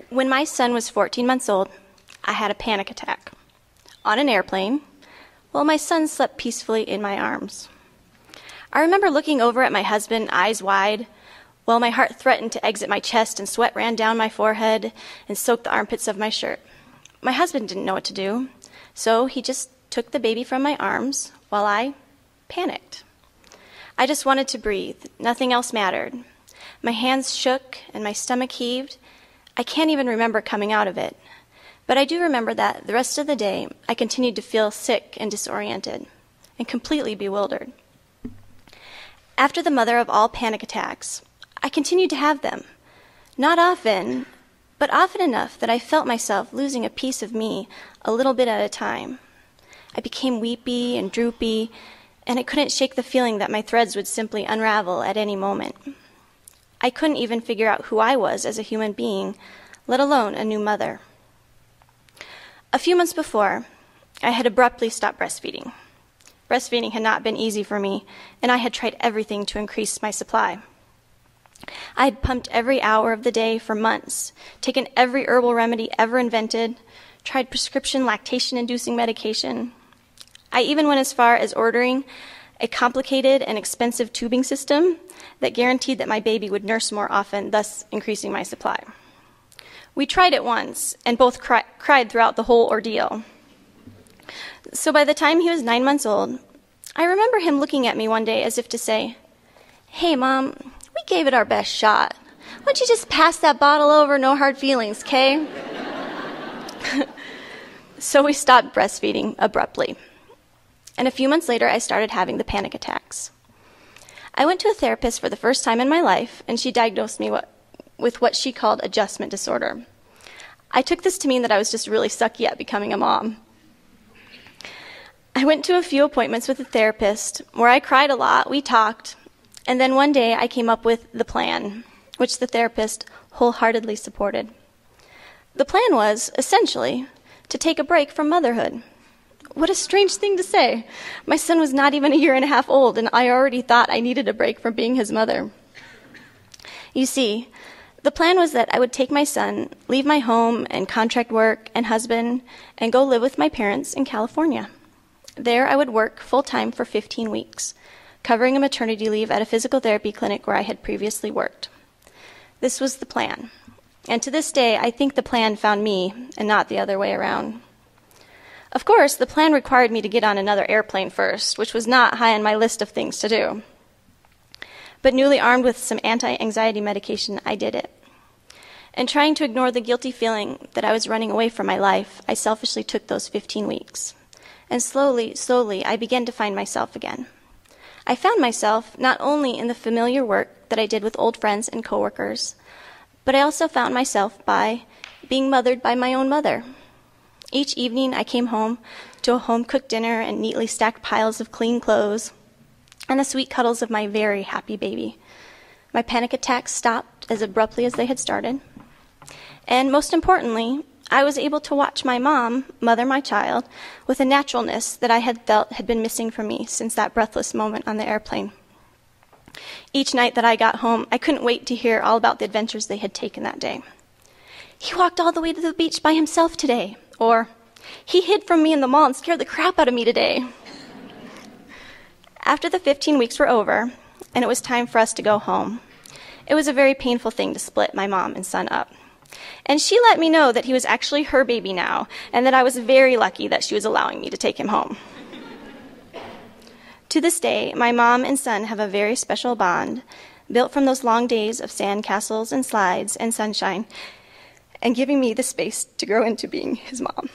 When my son was 14 months old, I had a panic attack on an airplane while my son slept peacefully in my arms. I remember looking over at my husband, eyes wide, while my heart threatened to exit my chest and sweat ran down my forehead and soaked the armpits of my shirt. My husband didn't know what to do, so he just took the baby from my arms while I panicked. I just wanted to breathe. Nothing else mattered. My hands shook and my stomach heaved. I can't even remember coming out of it. But I do remember that the rest of the day, I continued to feel sick and disoriented and completely bewildered. After the mother of all panic attacks, I continued to have them. Not often, but often enough that I felt myself losing a piece of me a little bit at a time. I became weepy and droopy, and I couldn't shake the feeling that my threads would simply unravel at any moment. I couldn't even figure out who I was as a human being, let alone a new mother. A few months before, I had abruptly stopped breastfeeding. Breastfeeding had not been easy for me, and I had tried everything to increase my supply. I had pumped every hour of the day for months, taken every herbal remedy ever invented, tried prescription lactation-inducing medication. I even went as far as ordering a complicated and expensive tubing system that guaranteed that my baby would nurse more often, thus increasing my supply. We tried it once, and both cried throughout the whole ordeal. So by the time he was 9 months old, I remember him looking at me one day as if to say, "Hey, Mom, we gave it our best shot. Why don't you just pass that bottle over, no hard feelings, Kay?" So we stopped breastfeeding abruptly. And a few months later, I started having the panic attacks. I went to a therapist for the first time in my life, and she diagnosed me with what she called adjustment disorder. I took this to mean that I was just really sucky at becoming a mom. I went to a few appointments with a therapist where I cried a lot, we talked, and then one day I came up with the plan, which the therapist wholeheartedly supported. The plan was, essentially, to take a break from motherhood. What a strange thing to say. My son was not even a year and a half old, and I already thought I needed a break from being his mother. You see, the plan was that I would take my son, leave my home and contract work and husband, and go live with my parents in California. There I would work full-time for 15 weeks, covering a maternity leave at a physical therapy clinic where I had previously worked. This was the plan. And to this day, I think the plan found me and not the other way around. Of course, the plan required me to get on another airplane first, which was not high on my list of things to do. But newly armed with some anti-anxiety medication, I did it. And trying to ignore the guilty feeling that I was running away from my life, I selfishly took those 15 weeks. And slowly, I began to find myself again. I found myself not only in the familiar work that I did with old friends and coworkers, but I also found myself by being mothered by my own mother. Each evening I came home to a home-cooked dinner and neatly stacked piles of clean clothes and the sweet cuddles of my very happy baby. My panic attacks stopped as abruptly as they had started. And most importantly, I was able to watch my mom mother my child with a naturalness that I had felt had been missing from me since that breathless moment on the airplane. Each night that I got home, I couldn't wait to hear all about the adventures they had taken that day. "He walked all the way to the beach by himself today," or "He hid from me in the mall and scared the crap out of me today." After the 15 weeks were over, and it was time for us to go home, it was a very painful thing to split my mom and son up. And she let me know that he was actually her baby now, and that I was very lucky that she was allowing me to take him home. To this day, my mom and son have a very special bond, built from those long days of sand castles and slides and sunshine, and giving me the space to grow into being his mom.